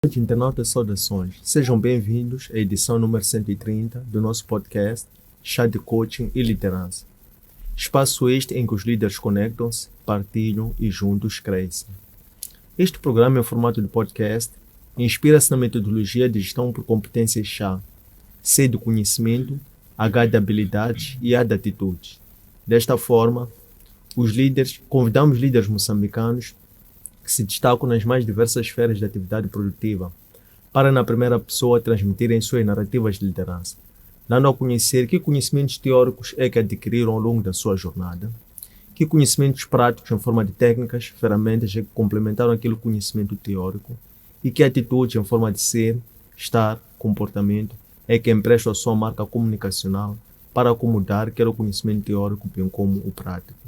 Internautas, saudações. Sejam bem-vindos à edição número 130 do nosso podcast Chá de Coaching e Liderança. Espaço este em que os líderes conectam-se, partilham e juntos crescem. Este programa, em formato de podcast, inspira-se na metodologia de gestão por competências chá, C de conhecimento, H de habilidades e A de atitudes. Desta forma, convidamos líderes moçambicanos que se destacam nas mais diversas esferas de atividade produtiva, para na primeira pessoa transmitirem suas narrativas de liderança, dando a conhecer que conhecimentos teóricos é que adquiriram ao longo da sua jornada, que conhecimentos práticos em forma de técnicas, ferramentas é que complementaram aquele conhecimento teórico e que atitudes em forma de ser, estar, comportamento é que emprestam a sua marca comunicacional para acomodar quer o conhecimento teórico bem como o prático.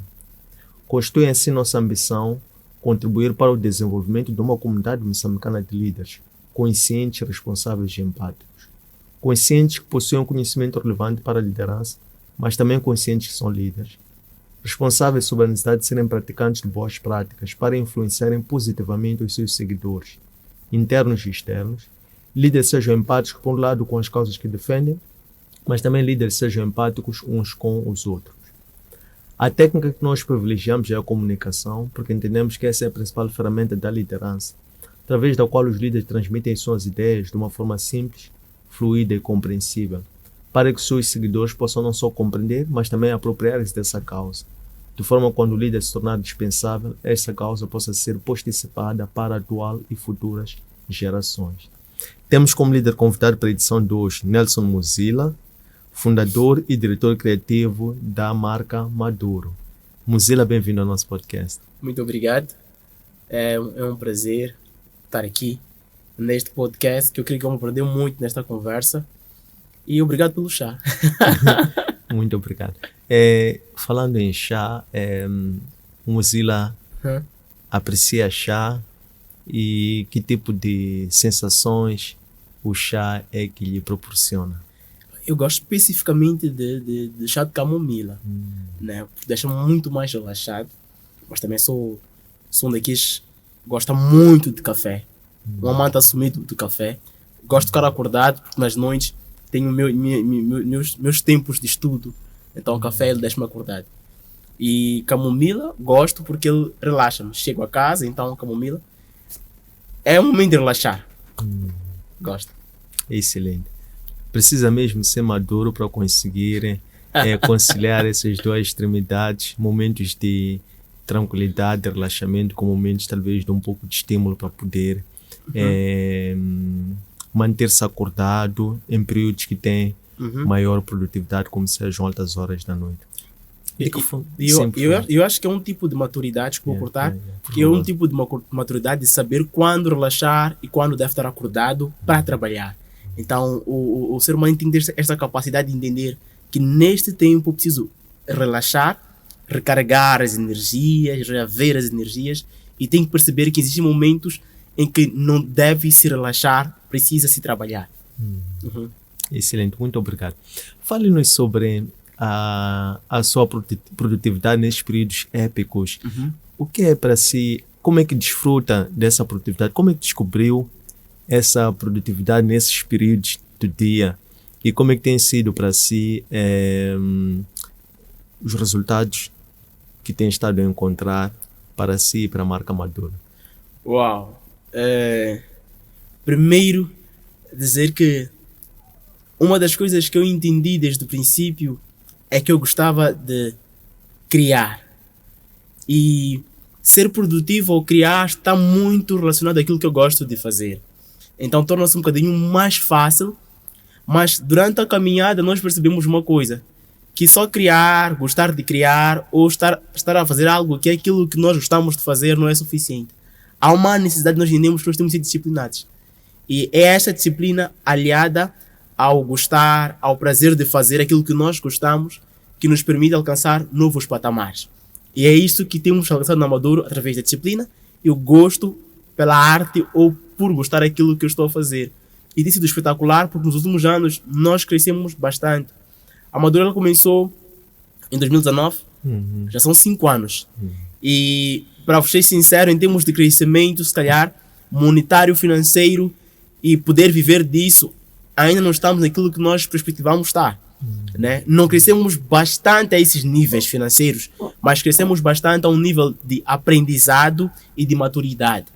Constitui assim nossa ambição contribuir para o desenvolvimento de uma comunidade moçambicana de líderes, conscientes, responsáveis e empáticos. Conscientes que possuem um conhecimento relevante para a liderança, mas também conscientes que são líderes. Responsáveis sobre a necessidade de serem praticantes de boas práticas para influenciarem positivamente os seus seguidores, internos e externos. Líderes sejam empáticos, por um lado, com as causas que defendem, mas também líderes sejam empáticos uns com os outros. A técnica que nós privilegiamos é a comunicação, porque entendemos que essa é a principal ferramenta da liderança, através da qual os líderes transmitem suas ideias de uma forma simples, fluida e compreensível, para que seus seguidores possam não só compreender, mas também apropriar-se dessa causa, de forma que quando o líder se tornar dispensável, essa causa possa ser posticipada para a atual e futuras gerações. Temos como líder convidado para a edição de hoje Nelson Muzila, fundador e diretor criativo da marca Maduro. Muzila, bem-vindo ao nosso podcast. Muito obrigado. É um prazer estar aqui neste podcast, que eu creio que eu me aprender muito nesta conversa. E obrigado pelo chá. Muito obrigado. Falando em chá, Muzila aprecia chá e que tipo de sensações o chá é que lhe proporciona? Eu gosto especificamente de chá de camomila, né? Porque deixa-me muito mais relaxado. Mas também sou um daqueles que gosta muito de café. Um amante assumido do café. Gosto de ficar acordado, porque nas noites tenho meus tempos de estudo. Então o café ele deixa-me acordado. E camomila gosto porque ele relaxa-me. Chego a casa, então camomila é um momento de relaxar. Gosto. Excelente. Precisa mesmo ser maduro para conseguir conciliar essas duas extremidades, momentos de tranquilidade, de relaxamento, com momentos talvez de um pouco de estímulo para poder manter-se acordado em períodos que têm maior produtividade, como sejam altas horas da noite. Eu acho que é um tipo de maturidade que vou cortar, que é um tipo de maturidade de saber quando relaxar e quando deve estar acordado para trabalhar. Então, o ser humano tem esta capacidade de entender que neste tempo eu preciso relaxar, recarregar as energias, reaver as energias, e tem que perceber que existem momentos em que não deve se relaxar, precisa se trabalhar. Excelente, muito obrigado. Fale-nos sobre a sua produtividade nesses períodos épicos. O que é para si? Como é que desfruta dessa produtividade? Como é que descobriu essa produtividade nesses períodos do dia? E como é que tem sido para si os resultados que tem estado a encontrar para si e para a marca Maduro? Uau! Primeiro, dizer que uma das coisas que eu entendi desde o princípio é que eu gostava de criar. E ser produtivo ou criar está muito relacionado àquilo que eu gosto de fazer. Então torna-se um bocadinho mais fácil, mas durante a caminhada nós percebemos uma coisa, que só criar, gostar de criar ou estar a fazer algo que é aquilo que nós gostamos de fazer não é suficiente. Há uma necessidade de nós entendemos que nós temos que ser disciplinados. E é essa disciplina aliada ao gostar, ao prazer de fazer aquilo que nós gostamos, que nos permite alcançar novos patamares. E é isso que temos alcançado na Maduro através da disciplina e o gosto pela arte ou por gostar daquilo que eu estou a fazer. E tem sido espetacular porque nos últimos anos nós crescemos bastante. A Maduro ela começou em 2019, já são 5 anos. E para ser sincero, em termos de crescimento, se calhar monetário, financeiro, e poder viver disso, ainda não estamos naquilo que nós perspectivamos estar. Né? Não crescemos bastante a esses níveis financeiros, mas crescemos bastante a um nível de aprendizado e de maturidade.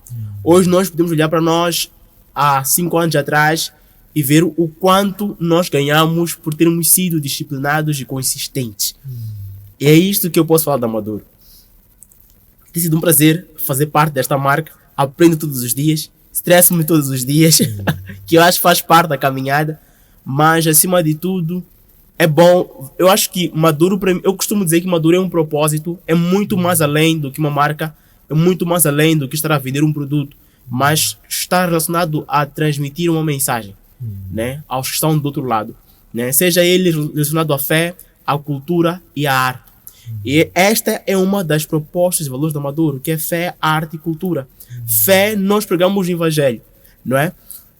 Hoje nós podemos olhar para nós há 5 anos atrás e ver o quanto nós ganhamos por termos sido disciplinados e consistentes. E é isto que eu posso falar da Maduro. Tem sido um prazer fazer parte desta marca. Aprendo todos os dias, estresso-me todos os dias, que eu acho que faz parte da caminhada, mas acima de tudo é bom. Eu acho que Maduro, eu costumo dizer que Maduro é um propósito, é muito mais além do que uma marca, é muito mais além do que estar a vender um produto, mas está relacionado a transmitir uma mensagem, né, aos que estão do outro lado, né, seja ele relacionado à fé, à cultura e à arte. E esta é uma das propostas de valores da Maduro, que é fé, arte e cultura. Fé, nós pregamos o evangelho, não é?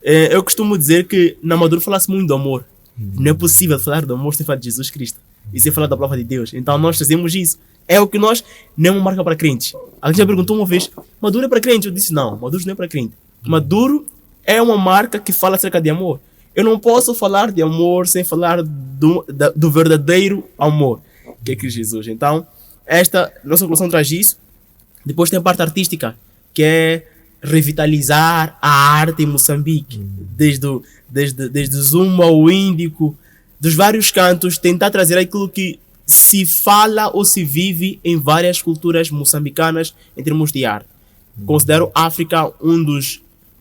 Eu costumo dizer que na Maduro fala-se muito do amor. Não é possível falar do amor sem falar de Jesus Cristo e sem falar da palavra de Deus. Então nós trazemos isso. É o que nós, não é uma marca para crentes. Alguém já perguntou uma vez, Maduro é para crente? Eu disse não, Maduro não é para crente. Maduro é uma marca que fala acerca de amor. Eu não posso falar de amor sem falar do verdadeiro amor, que é Cristo Jesus. Então, esta nossa coleção traz isso. Depois tem a parte artística, que é revitalizar a arte em Moçambique, desde o zumba ao índico, dos vários cantos, tentar trazer aquilo que se fala ou se vive em várias culturas moçambicanas em termos de arte. Considero a África um dos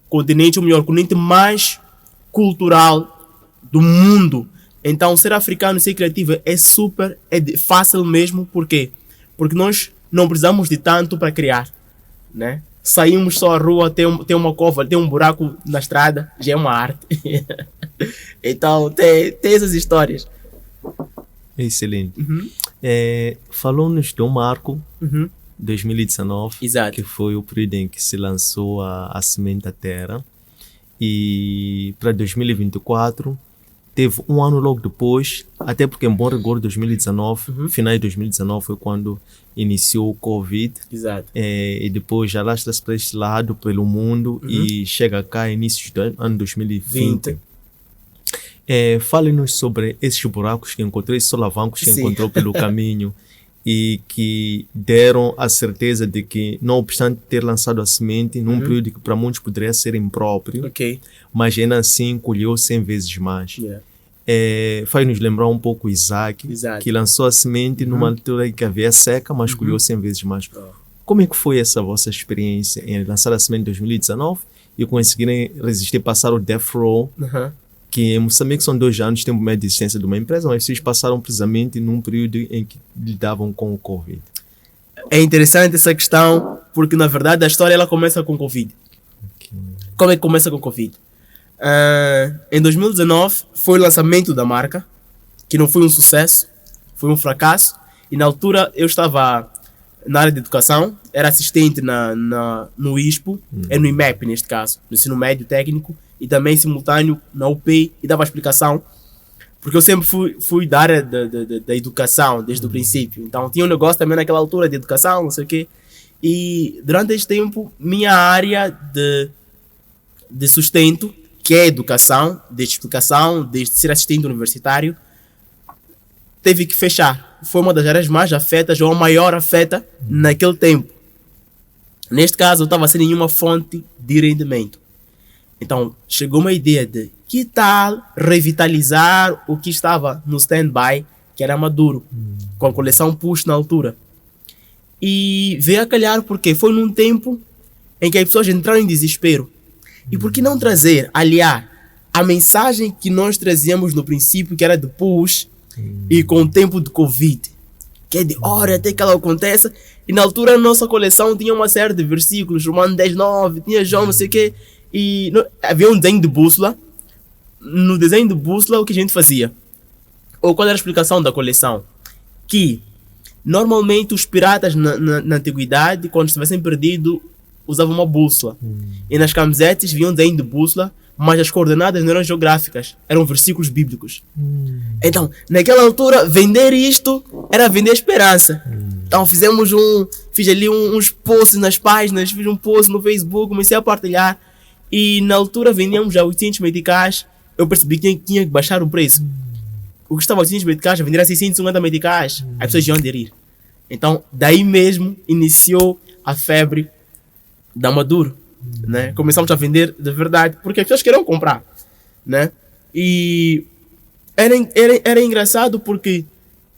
continentes, ou melhor, o continente mais cultural do mundo. Então, ser africano e ser criativo é fácil mesmo. Por quê? Porque nós não precisamos de tanto para criar, né? Saímos só à rua, tem uma cova, tem um buraco na estrada, já é uma arte. Então, tem essas histórias. Excelente. Falou-nos de um marco, 2019, Exato. que foi o período em que se lançou a Semente da Terra. E para 2024, teve um ano logo depois, até porque, em bom rigor, 2019, final de 2019 foi quando iniciou o Covid. Exato. E depois já lastra-se para este lado, pelo mundo, e chega cá início do ano 2020. Fale-nos sobre esses buracos que encontrou, esses solavancos que encontrou pelo caminho e que deram a certeza de que, não obstante ter lançado a semente num período que para muitos poderia ser impróprio, mas ainda assim colheu 100 vezes mais. Faz-nos lembrar um pouco Isaac, que lançou a semente numa altura em que havia seca, mas colheu 100 vezes mais. Como é que foi essa vossa experiência em lançar a semente em 2019 e conseguirem resistir, passar o Death Row, que em Moçambique são 2 anos, tempo médio de existência de uma empresa, mas vocês passaram precisamente num período em que lidavam com o Covid? É interessante essa questão, porque na verdade a história ela começa com o Covid. Como é que começa com o Covid? Em 2019 foi o lançamento da marca, que não foi um sucesso, foi um fracasso, e na altura eu estava na área de educação, era assistente no ISPO, no IMEP neste caso, no ensino médio técnico, e também simultâneo na UP, e dava explicação, porque eu sempre fui da área da educação desde o princípio. Então tinha um negócio também naquela altura de educação, não sei o quê, e durante este tempo minha área de sustento, que é educação, de explicação, de ser assistente universitário, teve que fechar. Foi uma das áreas mais afetas, ou a maior afeta naquele tempo. Neste caso eu estava sem nenhuma fonte de rendimento. Então, chegou uma ideia de que tal revitalizar o que estava no stand-by, que era Maduro, com a coleção Push na altura. E veio a calhar porque foi num tempo em que as pessoas entraram em desespero. E por que não aliar a mensagem que nós trazíamos no princípio, que era de Push, e com o tempo de Covid, que é de hora até que ela aconteça, e na altura a nossa coleção tinha uma série de versículos, Romano 10:9, tinha João não sei o quê, e havia um desenho de bússola. No desenho de bússola, o que a gente fazia? Ou qual era a explicação da coleção? Que normalmente os piratas na antiguidade, quando estivessem perdidos, usavam uma bússola. E nas camisetas vinham um desenho de bússola, mas as coordenadas não eram geográficas, eram versículos bíblicos. Então, naquela altura, vender isto era vender esperança. Então fiz ali uns posts nas páginas, fiz um post no Facebook, comecei a partilhar. E na altura vendíamos a 800 meticais, eu percebi que tinha que baixar o preço. O que estava a 800 meticais, a vender a 650 meticais, as pessoas iam aderir. Então, daí mesmo, iniciou a febre da Maduro, né? Começamos a vender de verdade, porque as pessoas queriam comprar, né? E era engraçado porque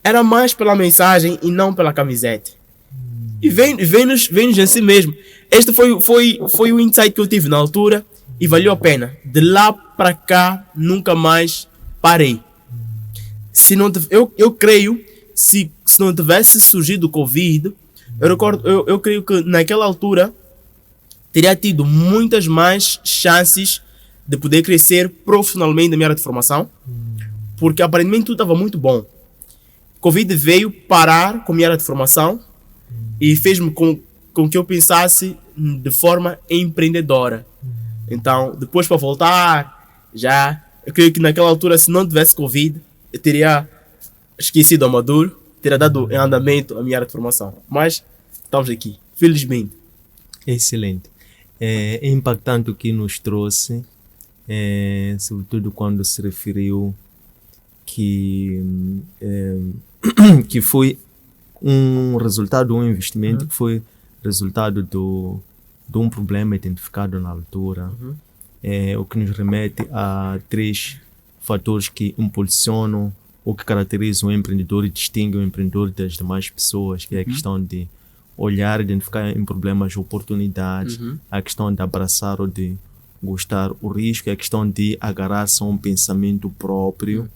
era mais pela mensagem e não pela camiseta. E vem-nos assim mesmo. Este foi o insight que eu tive na altura e valeu a pena. De lá para cá, nunca mais parei. Eu creio, se não tivesse surgido o Covid, eu creio que naquela altura teria tido muitas mais chances de poder crescer profissionalmente na minha área de formação, porque aparentemente tudo estava muito bom. Covid veio parar com a minha área de formação e fez-me com que eu pensasse de forma empreendedora. Então, depois para voltar, eu creio que naquela altura, se não tivesse Covid, eu teria esquecido a Maduro, teria dado em andamento a minha área de formação. Mas estamos aqui, felizmente. Excelente. É impactante o que nos trouxe, sobretudo quando se referiu que foi um resultado, um investimento que foi resultado de um problema identificado na altura, o que nos remete a 3 fatores que impulsionam ou que caracterizam o empreendedor e distinguem o empreendedor das demais pessoas, que é a questão de olhar, identificar em problemas oportunidades, a questão de abraçar ou de gostar o risco, a questão de agarrar-se a um pensamento próprio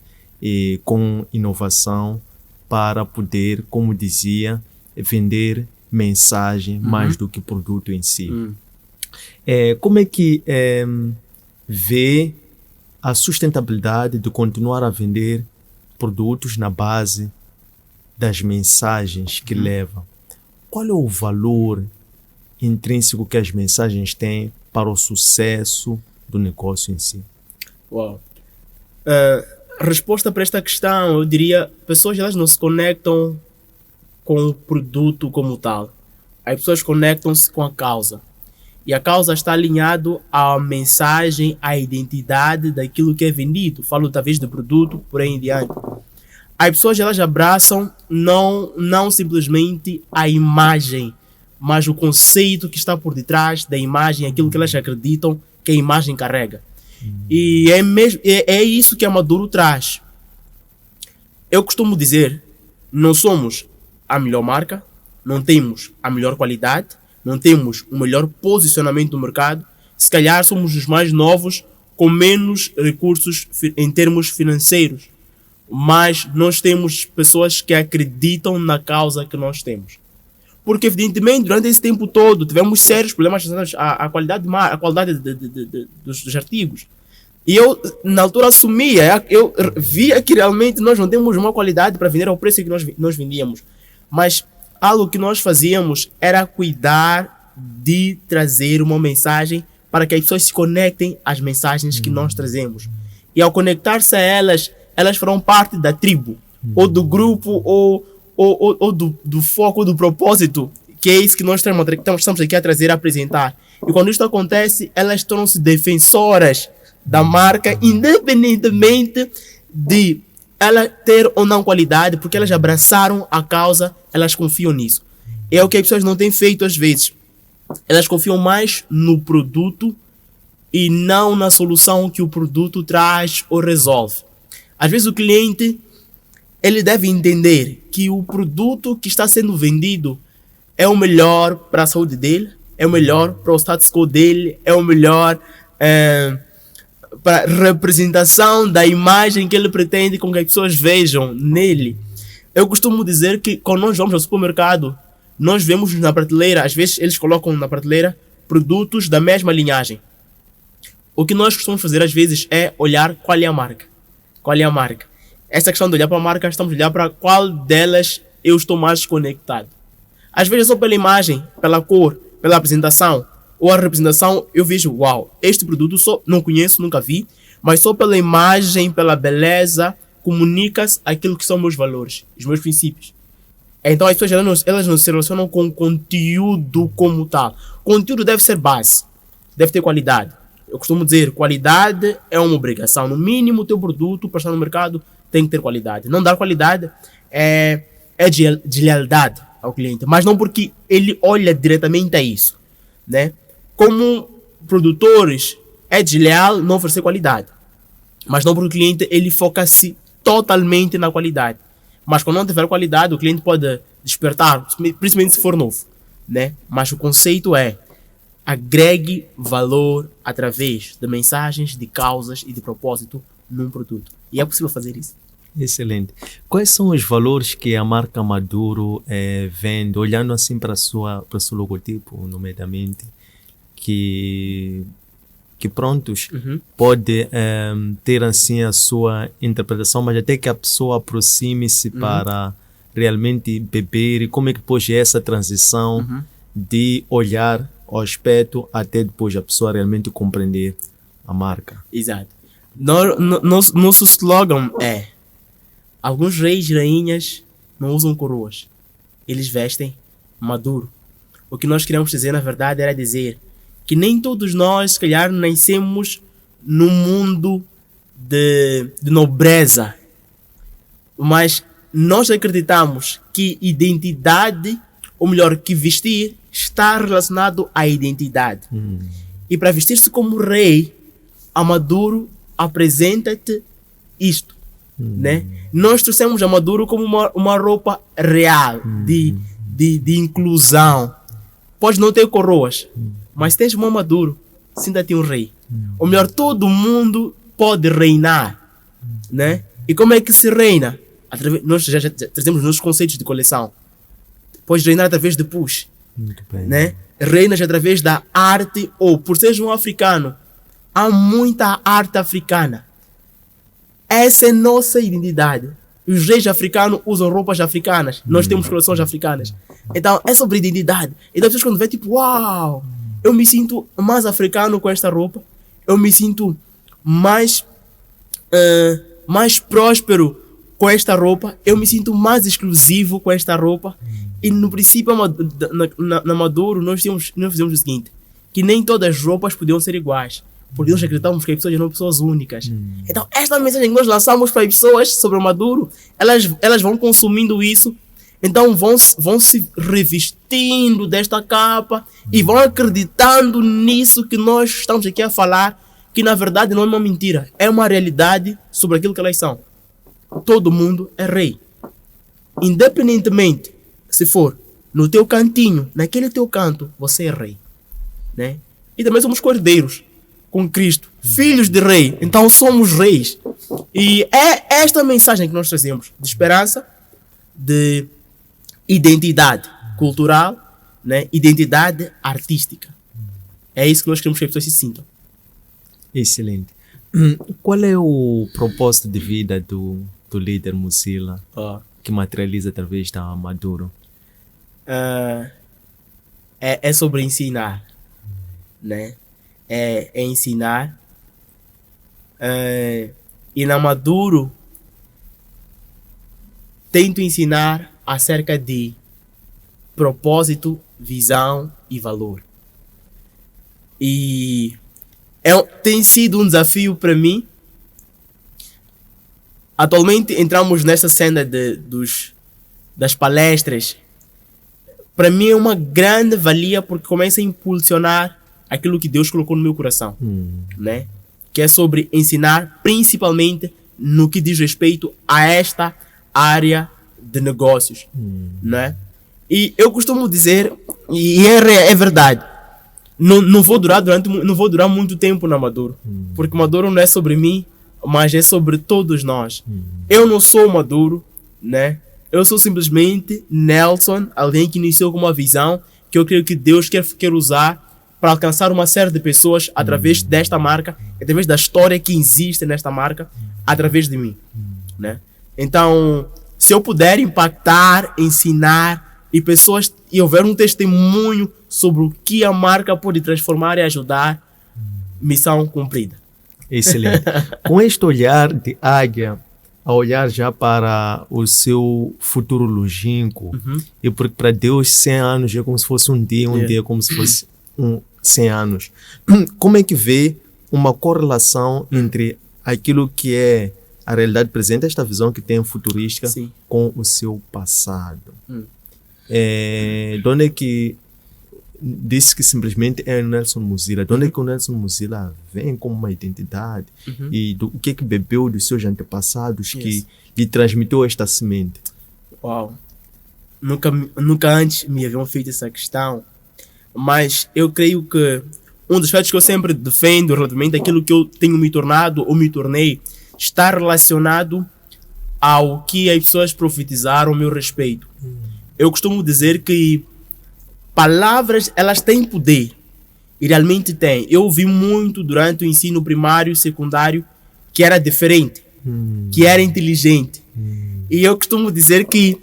e com inovação para poder, como dizia, vender mensagem mais do que produto em si. Como é que vê a sustentabilidade de continuar a vender produtos na base das mensagens que levam? Qual é o valor intrínseco que as mensagens têm para o sucesso do negócio em si? Uau! A resposta para esta questão, eu diria, pessoas elas não se conectam com o produto como tal. As pessoas conectam-se com a causa. E a causa está alinhado à mensagem, à identidade daquilo que é vendido. Falo talvez do produto, por aí em diante. As pessoas elas abraçam não simplesmente a imagem, mas o conceito que está por detrás da imagem, aquilo que elas acreditam que a imagem carrega. E é isso que a Maduro traz. Eu costumo dizer, não somos a melhor marca, não temos a melhor qualidade, não temos o melhor posicionamento no mercado, se calhar somos os mais novos com menos recursos em termos financeiros, mas nós temos pessoas que acreditam na causa que nós temos. Porque evidentemente durante esse tempo todo tivemos sérios problemas à qualidade, dos artigos. E eu na altura assumia, eu via que realmente nós não temos uma qualidade para vender ao preço que nós vendíamos. Mas algo que nós fazíamos era cuidar de trazer uma mensagem para que as pessoas se conectem às mensagens que nós trazemos. E ao conectar-se a elas, elas farão parte da tribo, ou do grupo, ou do foco, do propósito, que é isso que nós estamos aqui a trazer, a apresentar. E quando isto acontece, elas tornam-se defensoras da marca, independentemente de ela ter ou não qualidade, porque elas abraçaram a causa, elas confiam nisso. É o que as pessoas não têm feito às vezes. Elas confiam mais no produto e não na solução que o produto traz ou resolve. Às vezes o cliente ele deve entender que o produto que está sendo vendido é o melhor para a saúde dele, é o melhor para o status quo dele, é o melhor para a representação da imagem que ele pretende com que as pessoas vejam nele. Eu costumo dizer que quando nós vamos ao supermercado, nós vemos na prateleira, às vezes eles colocam na prateleira produtos da mesma linhagem. O que nós costumamos fazer às vezes é olhar qual é a marca. Qual é a marca? Essa questão de olhar para a marca, estamos a olhar para qual delas eu estou mais conectado. Às vezes só pela imagem, pela cor, pela apresentação ou a representação, eu vejo, uau, este produto só não conheço, nunca vi, mas só pela imagem, pela beleza, comunica-se aquilo que são meus valores, os meus princípios. Então as pessoas elas não se relacionam com o conteúdo como tal. O conteúdo deve ser base, deve ter qualidade. Eu costumo dizer, qualidade é uma obrigação. No mínimo, o teu produto para estar no mercado tem que ter qualidade. Não dar qualidade é de lealdade ao cliente, mas não porque ele olha diretamente a isso, né? Como produtores, é desleal não oferecer qualidade, mas não porque o cliente ele foca-se totalmente na qualidade. Mas quando não tiver qualidade, o cliente pode despertar, principalmente se for novo, né? Mas o conceito é: agregue valor através de mensagens, de causas e de propósito num produto. E é possível fazer isso. Excelente. Quais são os valores que a marca Maduro vende, olhando assim para o seu logotipo, nomeadamente, que prontos, pode ter assim a sua interpretação, mas até que a pessoa aproxime-se para realmente beber, e como é que depois é essa transição de olhar ao aspecto até depois a pessoa realmente compreender a marca. Exato. Nosso slogan é: alguns reis e rainhas não usam coroas, eles vestem Maduro. O que nós queríamos dizer, na verdade, era dizer que nem todos nós, se calhar, nascemos num mundo de nobreza, mas nós acreditamos que identidade, ou melhor, que vestir, está relacionado à identidade. E para vestir-se como rei, a Maduro apresenta-te isto, né? Nós trouxemos a Maduro como uma roupa real, de inclusão. Pode não ter coroas, mas tens uma Maduro, sinta-te um rei. Ou melhor, todo mundo pode reinar, né? E como é que se reina? Nós já trazemos nossos conceitos de coleção. Podes reinar através de push, Muito bem. né? Reinas através da arte, ou por seres um africano, há muita arte africana. Essa é nossa identidade. Os reis africanos usam roupas africanas. Nós temos coleções africanas. Então, é sobre identidade. Então, as pessoas quando vê, tipo, uau, eu me sinto mais africano com esta roupa. Eu me sinto mais próspero com esta roupa. Eu me sinto mais exclusivo com esta roupa. E no princípio, na Maduro, nós fizemos o seguinte: que nem todas as roupas podiam ser iguais, porque nós acreditamos que as pessoas eram pessoas únicas. Então, esta mensagem que nós lançamos para as pessoas sobre o Maduro, elas vão consumindo isso, então vão se revestindo desta capa e vão acreditando nisso que nós estamos aqui a falar, que na verdade não é uma mentira, é uma realidade sobre aquilo que elas são. Todo mundo é rei. Independentemente se for no teu cantinho, naquele teu canto, você é rei, né? E também somos cordeiros com Cristo, filhos de rei, então somos reis. E é esta mensagem que nós trazemos, de esperança, de identidade cultural, né? Identidade artística. É isso que nós queremos que as pessoas se sintam. Excelente. Qual é o propósito de vida do líder Muzila que materializa através da Maduro? É sobre ensinar, né? É ensinar. E na Maduro tento ensinar acerca de propósito, visão e valor. E tem sido um desafio para mim. Atualmente entramos nesta cena das palestras. Para mim é uma grande valia, porque começa a impulsionar aquilo que Deus colocou no meu coração, né? Que é sobre ensinar, principalmente no que diz respeito a esta área de negócios, né? E eu costumo dizer, e é verdade, não vou durar muito tempo na Maduro, porque Maduro não é sobre mim, mas é sobre todos nós. Eu não sou Maduro, né? Eu sou simplesmente Nelson, alguém que iniciou com uma visão que eu creio que Deus quer usar para alcançar uma série de pessoas através desta marca, através da história que existe nesta marca, através de mim, né? Então, se eu puder impactar, ensinar e houver um testemunho sobre o que a marca pode transformar e ajudar, missão cumprida. Excelente. Com este olhar de águia, a olhar já para o seu futuro longínquo, e porque para Deus 100 anos é como se fosse um dia como se fosse 100 anos. Como é que vê uma correlação entre aquilo que é a realidade presente, esta visão que tem futurística, Sim. com o seu passado. De onde é que disse que simplesmente é o Nelson Muzila? De onde é que o Nelson Muzila vem como uma identidade? E o que é que bebeu dos seus antepassados que lhe transmitiu esta semente? Uau. Nunca antes me haviam feito essa questão, mas eu creio que um dos aspectos que eu sempre defendo relativamente àquilo que eu tenho me tornado ou me tornei está relacionado ao que as pessoas profetizaram a meu respeito. Eu costumo dizer que palavras, elas têm poder, e realmente têm. Eu ouvi muito durante o ensino primário e secundário que era diferente, que era inteligente. E eu costumo dizer que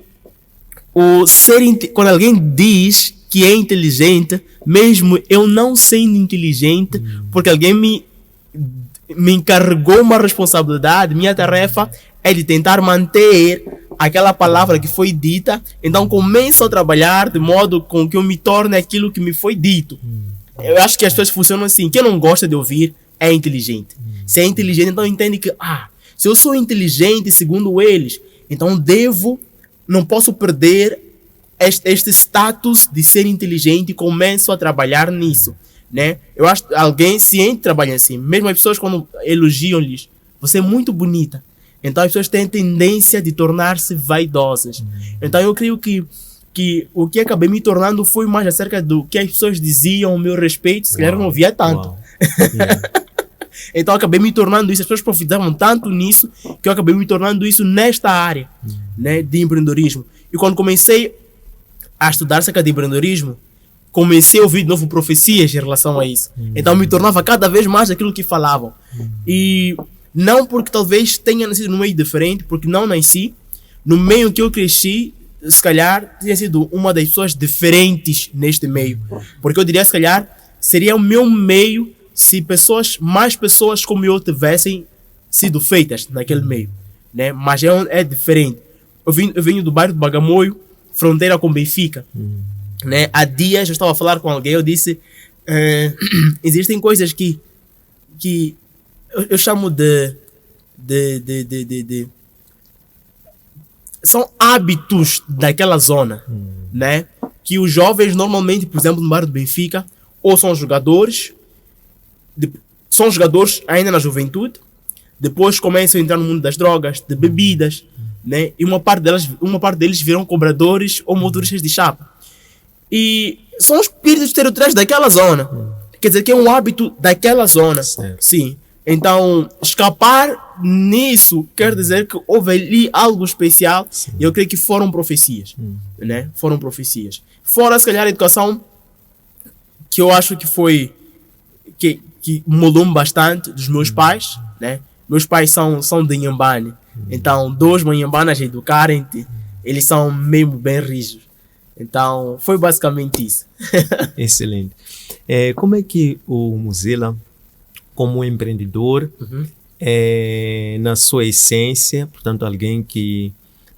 quando alguém diz que é inteligente, mesmo eu não sendo inteligente, porque alguém me encarregou uma responsabilidade, minha tarefa é de tentar manter aquela palavra que foi dita, então começo a trabalhar de modo com que eu me torne aquilo que me foi dito. Eu acho que as pessoas funcionam assim, quem não gosta de ouvir é inteligente. Se é inteligente, então entende que, se eu sou inteligente segundo eles, então não posso perder este status de ser inteligente e começo a trabalhar nisso, né? Eu acho que alguém ciente trabalha assim. Mesmo as pessoas quando elogiam-lhes, você é muito bonita. Então as pessoas têm tendência de tornar-se vaidosas. Então eu creio que o que acabei me tornando foi mais acerca do que as pessoas diziam ao meu respeito, se calhar eu não ouvia tanto. Então eu acabei me tornando isso, as pessoas profitavam tanto nisso, que eu acabei me tornando isso nesta área, né, de empreendedorismo. E quando comecei a estudar acerca de empreendedorismo, comecei a ouvir de novo profecias em relação a isso. Então me tornava cada vez mais aquilo que falavam. E não porque talvez tenha nascido num meio diferente, porque não nasci no meio que eu cresci, se calhar tinha sido uma das pessoas diferentes neste meio. Porque eu diria, se calhar, seria o meu meio se mais pessoas como eu tivessem sido feitas naquele meio, né? Mas é diferente. Eu venho do bairro do Bagamoio, fronteira com Benfica, né? Há dias eu estava a falar com alguém, eu disse, existem coisas que eu chamo de são hábitos daquela zona, né? Que os jovens normalmente, por exemplo, no bairro do Benfica, ou são jogadores ainda na juventude, depois começam a entrar no mundo das drogas, de bebidas, né? E uma parte deles viram cobradores ou motoristas de chapa. E são espíritos territoriais daquela zona. Quer dizer que é um hábito daquela zona. Sim. Então, escapar nisso quer dizer que houve ali algo especial. E eu creio que foram profecias, né? Foram profecias. Fora, se calhar, a educação, que eu acho que foi que mudou-me bastante dos meus pais, né? Meus pais são de Inhambane. Então, dois manhambanas a educarem-te, eles são mesmo bem rígidos. Então, foi basicamente isso. Excelente. Como é que o Muzila, como empreendedor, na sua essência, portanto, alguém que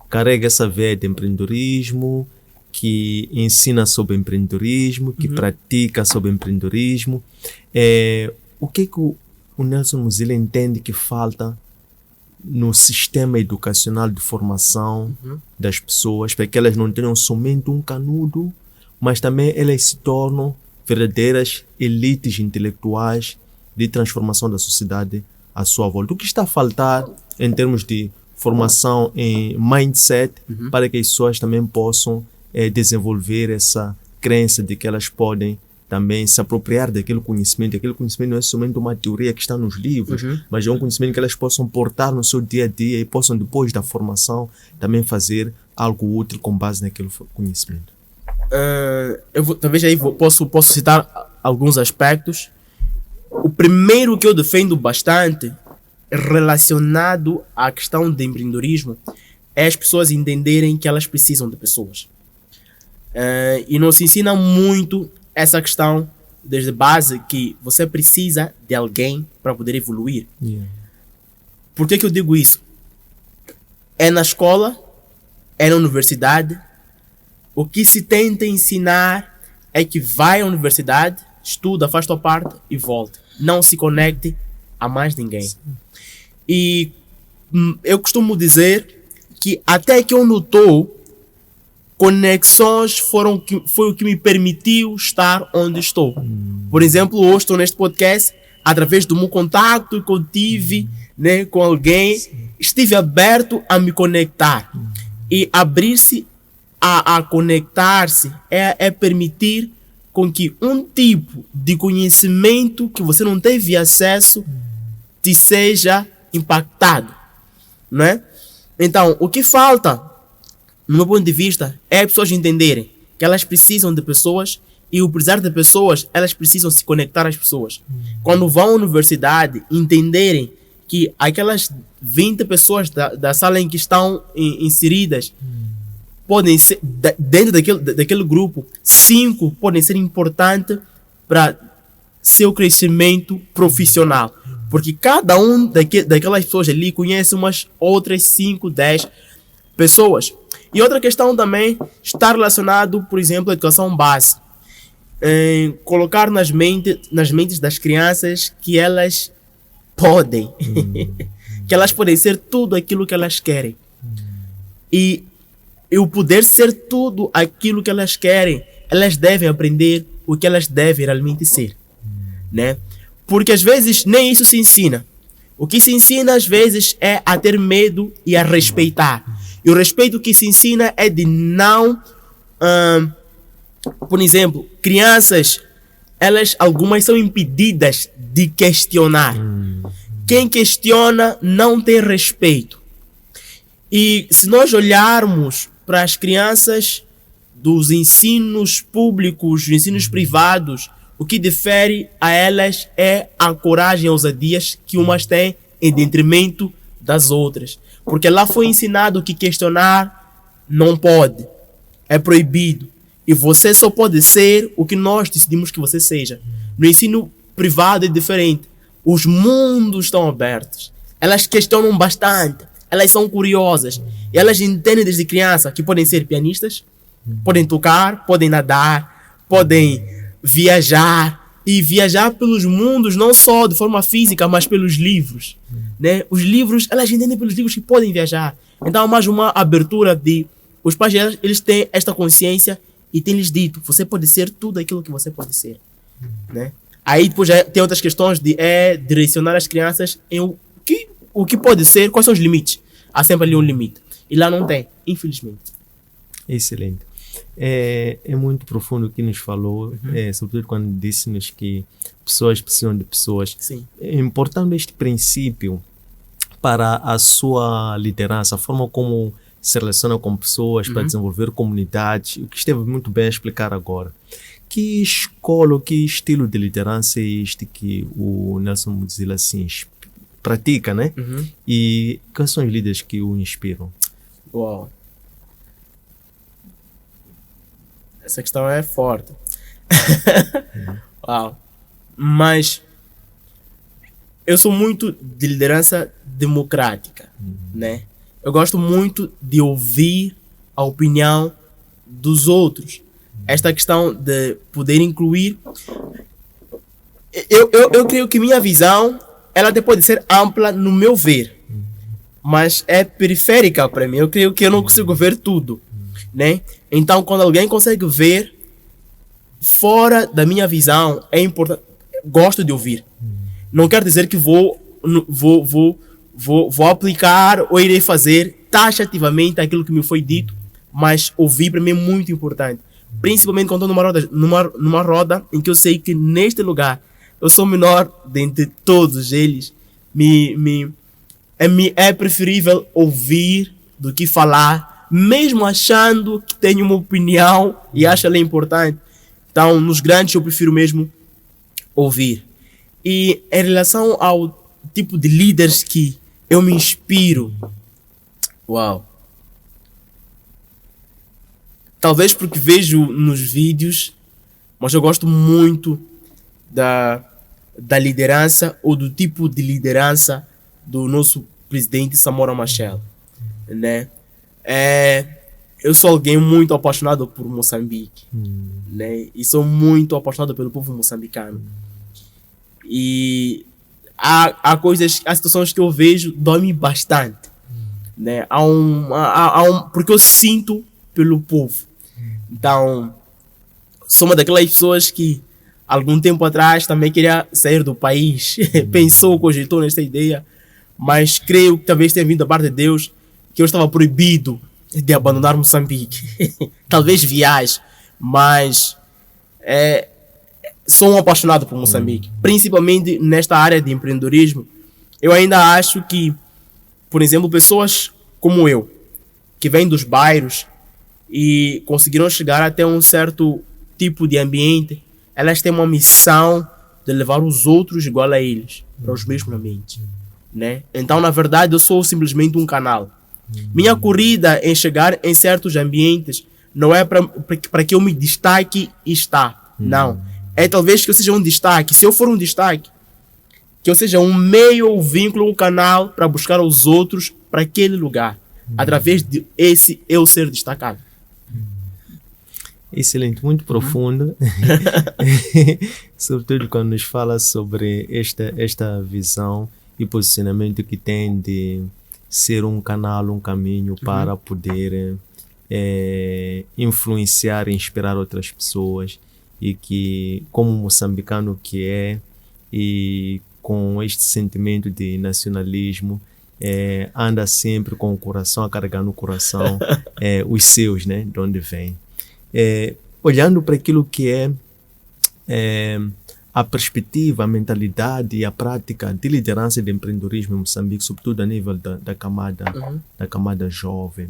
carrega essa veia de empreendedorismo, que ensina sobre empreendedorismo, que pratica sobre empreendedorismo, o que é que o Nelson Muzila entende que falta no sistema educacional de formação das pessoas, para que elas não tenham somente um canudo, mas também elas se tornam verdadeiras elites intelectuais de transformação da sociedade à sua volta? O que está a faltar em termos de formação em mindset para que as pessoas também possam desenvolver essa crença de que elas podem também se apropriar daquele conhecimento? Aquele conhecimento não é somente uma teoria que está nos livros, mas é um conhecimento que elas possam portar no seu dia a dia e possam, depois da formação, também fazer algo útil com base naquele conhecimento. Talvez aí posso citar alguns aspectos. O primeiro que eu defendo bastante, relacionado à questão do empreendedorismo, é as pessoas entenderem que elas precisam de pessoas. E não se ensina muito essa questão desde base, que você precisa de alguém para poder evoluir. Por que eu digo isso? É na escola, é na universidade. O que se tenta ensinar é que vai à universidade, estuda, faz tua parte e volta. Não se conecte a mais ninguém. Sim. E eu costumo dizer que até que eu notou, conexões foi o que me permitiu estar onde estou. Por exemplo, hoje estou neste podcast através do meu contato que eu tive, né, com alguém. Sim. Estive aberto a me conectar. E abrir-se a conectar-se é permitir com que um tipo de conhecimento que você não teve acesso te seja impactado, não é? Então, o que falta, no meu ponto de vista, é as pessoas entenderem que elas precisam de pessoas e, o precisar de pessoas, elas precisam se conectar às pessoas. Quando vão à universidade, entenderem que aquelas 20 pessoas da sala em que estão inseridas podem ser, dentro daquele grupo, 5 podem ser importantes para seu crescimento profissional. Porque cada um daquelas pessoas ali conhece umas outras 5, 10 pessoas. E outra questão também está relacionado, por exemplo, à educação básica. Colocar nas mentes das crianças que elas podem. Que elas podem ser tudo aquilo que elas querem. E o poder ser tudo aquilo que elas querem, elas devem aprender o que elas devem realmente ser. Né? Porque às vezes nem isso se ensina. O que se ensina às vezes é a ter medo e a respeitar. E o respeito que se ensina é de não... por exemplo, crianças, algumas são impedidas de questionar. Quem questiona não tem respeito. E se nós olharmos para as crianças dos ensinos públicos, dos ensinos privados, o que difere a elas é a coragem e a ousadias que umas têm em detrimento das outras. Porque lá foi ensinado que questionar não pode, é proibido. E você só pode ser o que nós decidimos que você seja. No ensino privado é diferente. Os mundos estão abertos. Elas questionam bastante. Elas são curiosas. E elas entendem desde criança que podem ser pianistas, podem tocar, podem nadar, podem viajar. E viajar pelos mundos, não só de forma física, mas pelos livros. Né? Os livros, elas entendem pelos livros que podem viajar. Então há mais uma abertura de... Os pais, eles têm esta consciência e têm-lhes dito, você pode ser tudo aquilo que você pode ser. Né? Aí depois já tem outras questões de direcionar as crianças em o que pode ser, quais são os limites. Há sempre ali um limite. E lá não tem, infelizmente. Excelente. É muito profundo o que nos falou, sobretudo quando disse-nos que pessoas precisam de pessoas. Sim. Importando este princípio para a sua liderança, a forma como se relaciona com pessoas para desenvolver comunidades, o que esteve muito bem a explicar agora. Que escola, que estilo de liderança é este que o Nelson Mudzila assim pratica, né? E quais são os líderes que o inspiram? Uau! Essa questão é forte. Uau! Mas eu sou muito de liderança democrática, né? Eu gosto muito de ouvir a opinião dos outros. Esta questão de poder incluir... Eu creio que minha visão, ela até pode ser ampla no meu ver, mas é periférica para mim. Eu creio que eu não consigo ver tudo, né? Então, quando alguém consegue ver fora da minha visão, é importante. Gosto de ouvir. Não quero dizer que vou aplicar ou irei fazer taxativamente aquilo que me foi dito, mas ouvir para mim é muito importante. Principalmente quando estou numa roda em que eu sei que neste lugar eu sou o menor dentre todos eles. É preferível ouvir do que falar, mesmo achando que tenho uma opinião e acho ela importante. Então, nos grandes eu prefiro mesmo ouvir. E em relação ao tipo de líderes que eu me inspiro, uau! Talvez porque vejo nos vídeos, mas eu gosto muito da liderança ou do tipo de liderança do nosso presidente Samora Machel, né? eu sou alguém muito apaixonado por Moçambique, né? E sou muito apaixonado pelo povo moçambicano. E há situações que eu vejo dói-me bastante, né? Porque eu sinto pelo povo. Então, sou uma daquelas pessoas que algum tempo atrás também queria sair do país, cogitou nesta ideia, mas creio que talvez tenha vindo da parte de Deus que eu estava proibido de abandonar Moçambique. Talvez viaje, mas sou um apaixonado por Moçambique, principalmente nesta área de empreendedorismo. Eu ainda acho que, por exemplo, pessoas como eu, que vêm dos bairros e conseguiram chegar até um certo tipo de ambiente, elas têm uma missão de levar os outros igual a eles, para os mesmos ambientes, né? Então, na verdade, eu sou simplesmente um canal. Minha corrida em chegar em certos ambientes não é para que eu me destaque e está. Não. É talvez que eu seja um destaque. Se eu for um destaque, que eu seja um meio, um vínculo, um canal para buscar os outros para aquele lugar. Através de esse eu ser destacado. Excelente, muito profundo. Sobretudo quando nos fala sobre esta visão e posicionamento que tem de ser um canal, um caminho para poder influenciar e inspirar outras pessoas, e que, como moçambicano que é, e com este sentimento de nacionalismo, anda sempre com o coração, a carregar no coração os seus, né, de onde vem. Olhando para aquilo que é a perspectiva, a mentalidade e a prática de liderança e de empreendedorismo em Moçambique, sobretudo a nível da camada jovem.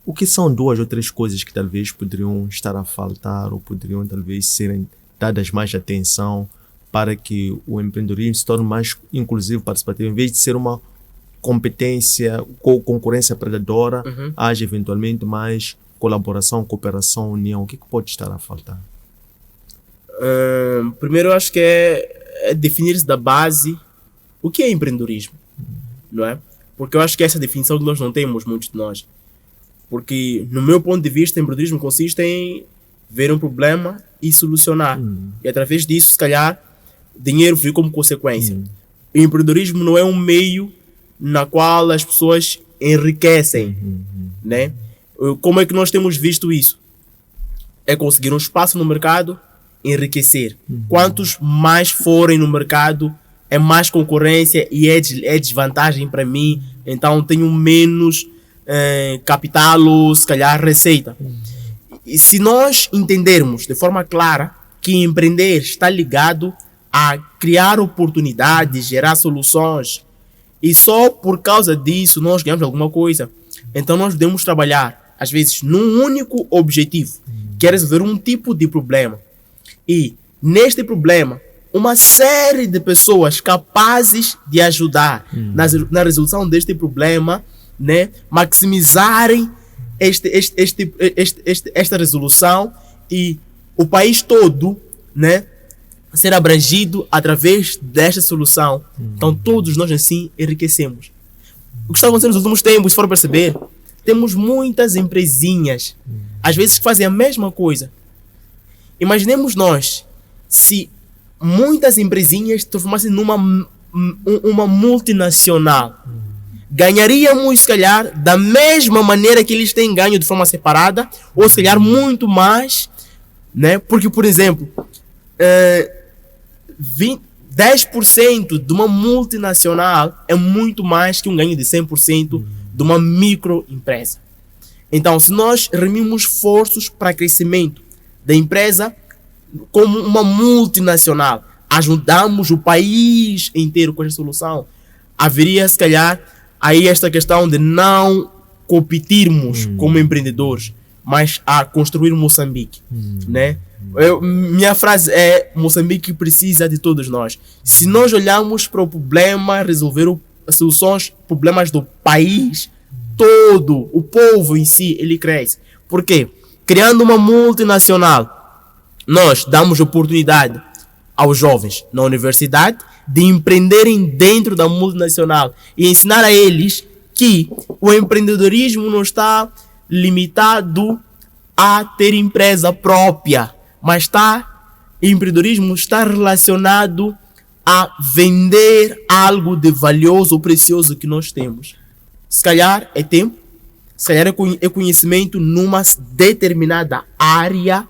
O que são 2 ou 3 coisas que talvez poderiam estar a faltar ou poderiam talvez serem dadas mais atenção para que o empreendedorismo se torne mais inclusivo, participativo, em vez de ser uma competência ou concorrência predadora, haja eventualmente mais colaboração, cooperação, união? O que pode estar a faltar? Primeiro, eu acho que é definir-se da base o que é empreendedorismo, não é? Porque eu acho que essa definição que nós não temos, muitos de nós. Porque, no meu ponto de vista, empreendedorismo consiste em ver um problema e solucionar. E através disso, se calhar, dinheiro vir como consequência. O empreendedorismo não é um meio na qual as pessoas enriquecem, né? Como é que nós temos visto isso? É conseguir um espaço no mercado, enriquecer. Quantos mais forem no mercado, é mais concorrência e é desvantagem para mim. Então tenho menos capital ou se calhar receita. E se nós entendermos de forma clara que empreender está ligado a criar oportunidades, gerar soluções, e só por causa disso nós ganhamos alguma coisa, então nós devemos trabalhar às vezes num único objetivo, que é resolver um tipo de problema. E neste problema, uma série de pessoas capazes de ajudar na resolução deste problema, né, maximizarem esta resolução e o país todo, né, ser abrangido através desta solução. Então todos nós assim enriquecemos. O que está acontecendo nos últimos tempos, se for perceber, temos muitas empresinhas, às vezes que fazem a mesma coisa. Imaginemos nós, se muitas empresinhas se transformassem numa uma multinacional, ganharíamos, se calhar, da mesma maneira que eles têm ganho de forma separada, ou se calhar muito mais, né? Porque, por exemplo, 10% de uma multinacional é muito mais que um ganho de 100% de uma microempresa. Então, se nós reunimos esforços para crescimento da empresa como uma multinacional, ajudamos o país inteiro com essa solução, haveria, se calhar, aí esta questão de não competirmos como empreendedores, mas a construir Moçambique, né? Minha frase é: Moçambique precisa de todos nós. Se nós olharmos para o problema, resolver soluções, problemas do país todo, o povo em si, ele cresce. Por quê? Criando uma multinacional, nós damos oportunidade aos jovens na universidade de empreenderem dentro da multinacional e ensinar a eles que o empreendedorismo não está limitado a ter empresa própria, mas empreendedorismo está relacionado a vender algo de valioso ou precioso que nós temos. Se calhar é tempo, se calhar é conhecimento numa determinada área,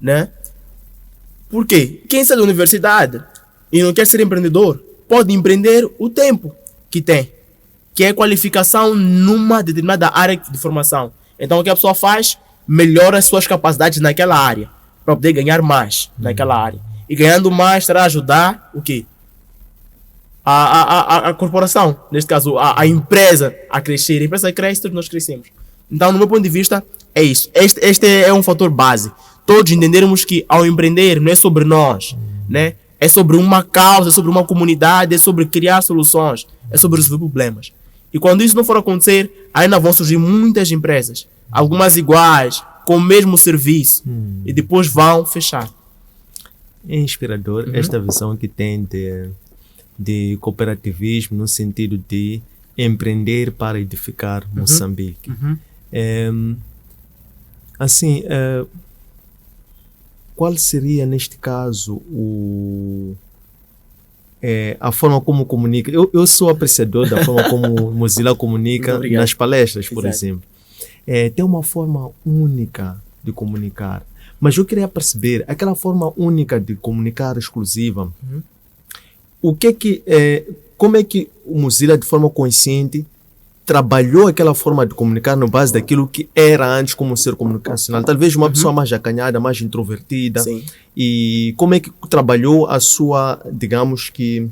né? Por quê? Quem sai da universidade e não quer ser empreendedor, pode empreender o tempo que tem, que é qualificação numa determinada área de formação. Então o que a pessoa faz? Melhora as suas capacidades naquela área, para poder ganhar mais naquela área. E ganhando mais, terá ajudar o quê? A corporação, neste caso, a empresa a crescer. A empresa cresce, todos nós crescemos. Então, no meu ponto de vista, é isso. Este é um fator base. Todos entendermos que ao empreender não é sobre nós, né? É sobre uma causa, é sobre uma comunidade, é sobre criar soluções, é sobre resolver problemas. E quando isso não for acontecer, ainda vão surgir muitas empresas, algumas iguais, com o mesmo serviço, e depois vão fechar. É inspirador esta visão que tem de cooperativismo no sentido de empreender para edificar Moçambique. Qual seria neste caso a forma como comunica? Eu sou apreciador da forma como Mozilla comunica nas palestras, por exemplo. Tem uma forma única de comunicar. Mas eu queria perceber aquela forma única de comunicar exclusiva. Como é que o Mozilla, de forma consciente, trabalhou aquela forma de comunicar na base daquilo que era antes como ser comunicacional? Talvez uma pessoa mais acanhada, mais introvertida. Sim. E como é que trabalhou a sua, digamos que,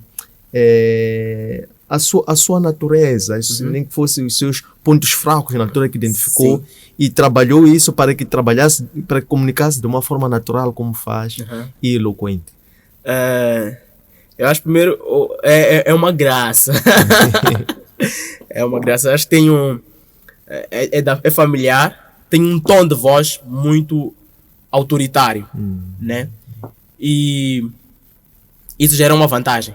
a sua natureza, nem que fossem os seus pontos fracos na altura que identificou, e trabalhou isso para que comunicasse de uma forma natural, como faz, e eloquente. Eu acho primeiro é uma graça. É uma graça. Acho que tem é familiar, tem um tom de voz muito autoritário, né? E isso gera uma vantagem.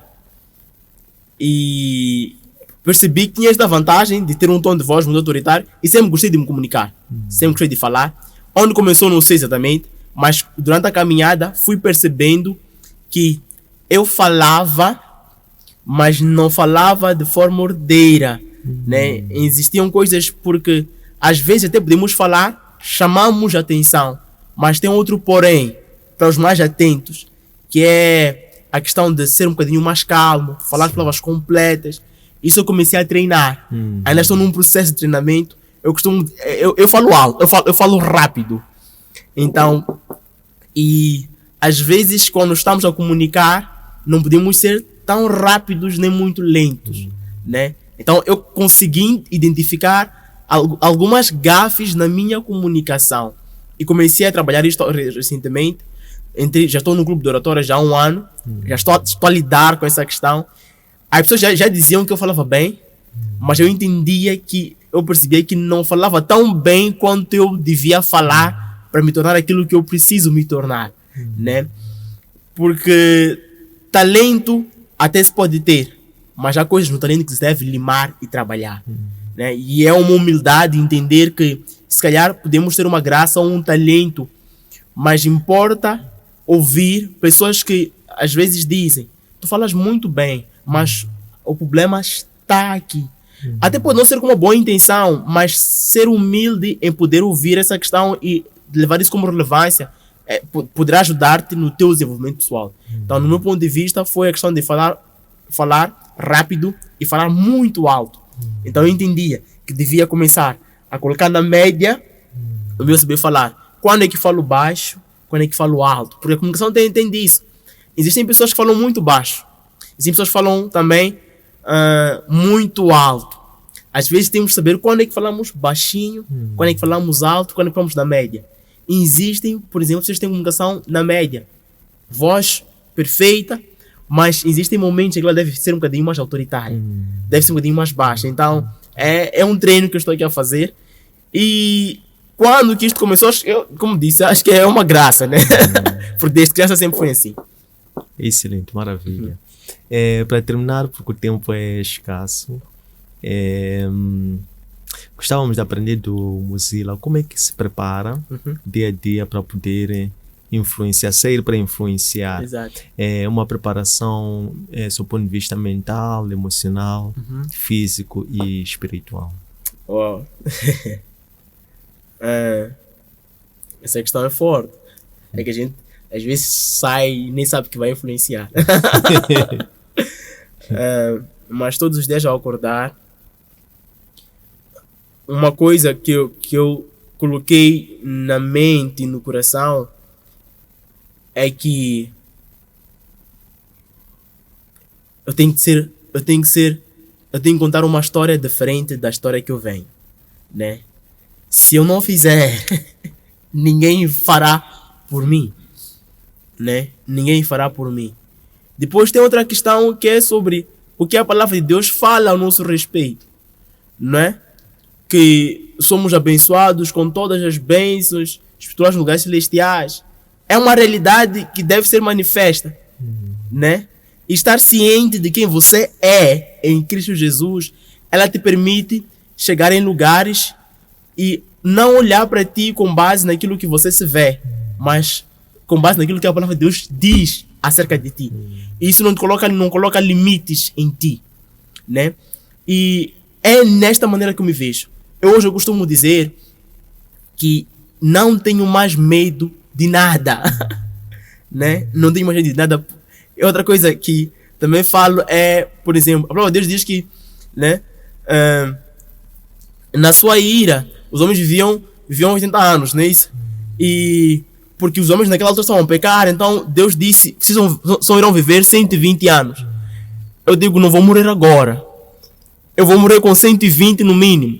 E percebi que tinha esta vantagem de ter um tom de voz muito autoritário e sempre gostei de me comunicar, sempre gostei de falar. Onde começou não sei exatamente, mas durante a caminhada fui percebendo que eu falava, mas não falava de forma ordeira, né? Existiam coisas porque às vezes até podemos falar, chamamos a atenção, mas tem outro porém para os mais atentos, que é a questão de ser um bocadinho mais calmo, falar as palavras completas. Isso eu comecei a treinar. Ainda estou num processo de treinamento. Eu falo alto, eu falo rápido. Então, e às vezes quando estamos a comunicar, não podemos ser tão rápidos nem muito lentos, né? Então eu consegui identificar algumas gafes na minha comunicação e comecei a trabalhar isto recentemente. Já estou no grupo de oratória já há 1 ano, já estou a lidar com essa questão. As pessoas já diziam que eu falava bem, mas eu percebia que não falava tão bem quanto eu devia falar para me tornar aquilo que eu preciso me tornar, né? Porque talento até se pode ter, mas há coisas no talento que se deve limar e trabalhar, né? E é uma humildade entender que se calhar podemos ter uma graça ou um talento, mas importa ouvir pessoas que às vezes dizem: tu falas muito bem, mas o problema está aqui. Até pode não ser com uma boa intenção, mas ser humilde em poder ouvir essa questão e levar isso como relevância poderá ajudar-te no teu desenvolvimento pessoal. Então, no meu ponto de vista, foi a questão de falar rápido e falar muito alto. Então, eu entendia que devia começar a colocar na média o meu saber falar. Quando é que falo baixo? Quando é que falo alto? Porque a comunicação tem disso. Existem pessoas que falam muito baixo. Existem pessoas que falam também muito alto. Às vezes temos que saber quando é que falamos baixinho, quando é que falamos alto, quando é que falamos na média. E existem, por exemplo, pessoas que têm comunicação na média. Voz perfeita, mas existem momentos em que ela deve ser um bocadinho mais autoritária. Deve ser um bocadinho mais baixa. Então, é um treino que eu estou aqui a fazer. E quando que isto começou, eu, como disse, acho que é uma graça, né? Porque desde criança sempre foi assim. Excelente, maravilha. Para terminar, porque o tempo é escasso, Gostávamos de aprender do Mozilla como é que se prepara dia a dia para poder influenciar, sair para influenciar. Exato. É uma preparação do ponto de vista mental, emocional, físico e espiritual. Uau. Essa questão é forte. É que a gente às vezes sai e nem sabe que vai influenciar. Mas todos os dias ao acordar, uma coisa que eu coloquei na mente e no coração é que eu tenho que contar uma história diferente da história que eu venho, né? Se eu não fizer, ninguém fará por mim, né? Ninguém fará por mim. Depois tem outra questão que é sobre o que a palavra de Deus fala ao nosso respeito, não é? Que somos abençoados com todas as bênçãos espirituais nos lugares celestiais. É uma realidade que deve ser manifesta, né? E estar ciente de quem você é em Cristo Jesus, ela te permite chegar em lugares e não olhar para ti com base naquilo que você se vê, mas com base naquilo que a palavra de Deus diz acerca de ti. E isso não coloca limites em ti, né? E é nesta maneira que eu me vejo. Hoje eu costumo dizer que não tenho mais medo de nada, né? Não tenho mais medo de nada. E outra coisa que também falo é, por exemplo, a palavra de Deus diz que, né, na sua ira, os homens viviam 80 anos, não é isso? E porque os homens naquela altura estavam a pecar, então Deus disse, vocês só irão viver 120 anos. Eu digo, não vou morrer agora. Eu vou morrer com 120 no mínimo.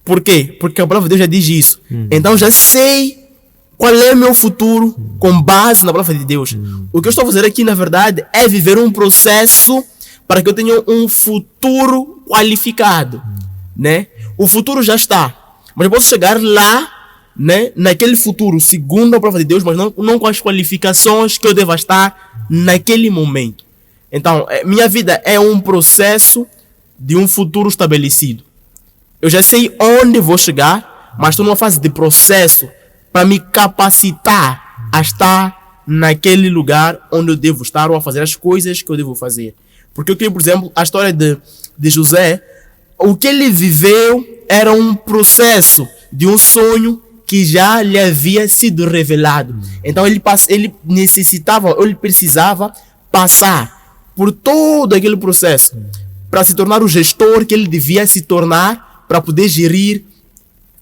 Por quê? Porque a palavra de Deus já diz isso. Então já sei qual é o meu futuro com base na palavra de Deus. O que eu estou a fazer aqui, na verdade, é viver um processo para que eu tenha um futuro qualificado, né? O futuro já está, mas eu posso chegar lá, né, naquele futuro, segundo a palavra de Deus, mas não com as qualificações que eu devo estar naquele momento. Então, minha vida é um processo de um futuro estabelecido. Eu já sei onde vou chegar, mas estou numa fase de processo para me capacitar a estar naquele lugar onde eu devo estar ou a fazer as coisas que eu devo fazer. Porque eu creio, por exemplo, a história de José, o que ele viveu era um processo de um sonho que já lhe havia sido revelado. Então ele precisava passar por todo aquele processo para se tornar o gestor que ele devia se tornar para poder gerir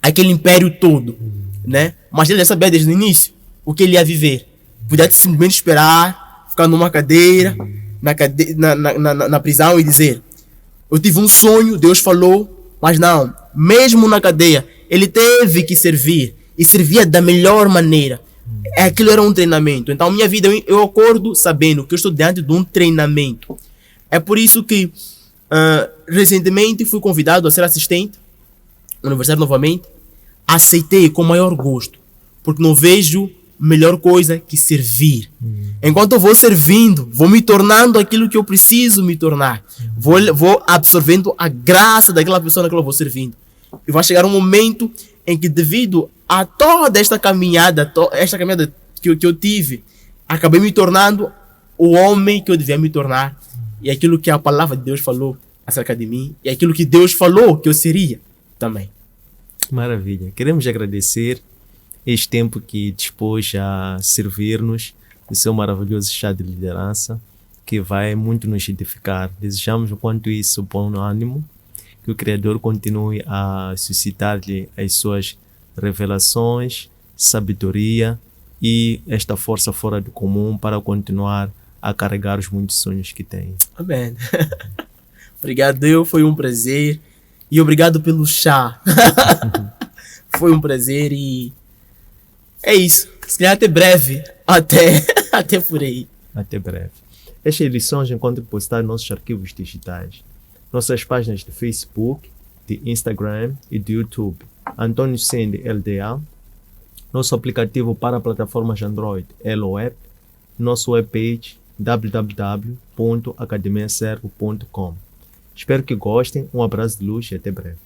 aquele império todo, né? Mas ele já sabia desde o início o que ele ia viver. Podia simplesmente esperar, ficar numa cadeira, na prisão e dizer: eu tive um sonho, Deus falou, mas não. Mesmo na cadeia, ele teve que servir e servia da melhor maneira. Aquilo era um treinamento. Então, minha vida, eu acordo sabendo que eu estou diante de um treinamento. É por isso que recentemente fui convidado a ser assistente na universidade novamente. Aceitei com maior gosto, porque não vejo melhor coisa que servir. Enquanto eu vou servindo, vou me tornando aquilo que eu preciso me tornar. Vou absorvendo a graça daquela pessoa naquela eu vou servindo. E vai chegar um momento em que, devido a toda esta caminhada que eu tive, acabei me tornando o homem que eu devia me tornar. E aquilo que a palavra de Deus falou acerca de mim, e aquilo que Deus falou que eu seria também. Maravilha. Queremos agradecer este tempo que dispôs a servir-nos o seu maravilhoso chá de liderança, que vai muito nos edificar. Desejamos, enquanto isso, bom ânimo, que o Criador continue a suscitar-lhe as suas revelações, sabedoria e esta força fora do comum para continuar a carregar os muitos sonhos que tem. Amém. Obrigado, Deus. Foi um prazer. E obrigado pelo chá. Foi um prazer e é isso. Se calhar até breve. Até por aí. Até breve. Estas edições encontram postar nossos arquivos digitais. Nossas páginas de Facebook, de Instagram e de YouTube. Antônio Sende LDA. Nosso aplicativo para plataformas Android, Elo-App. Nosso webpage, www.academiaservo.com. Espero que gostem. Um abraço de luz e até breve.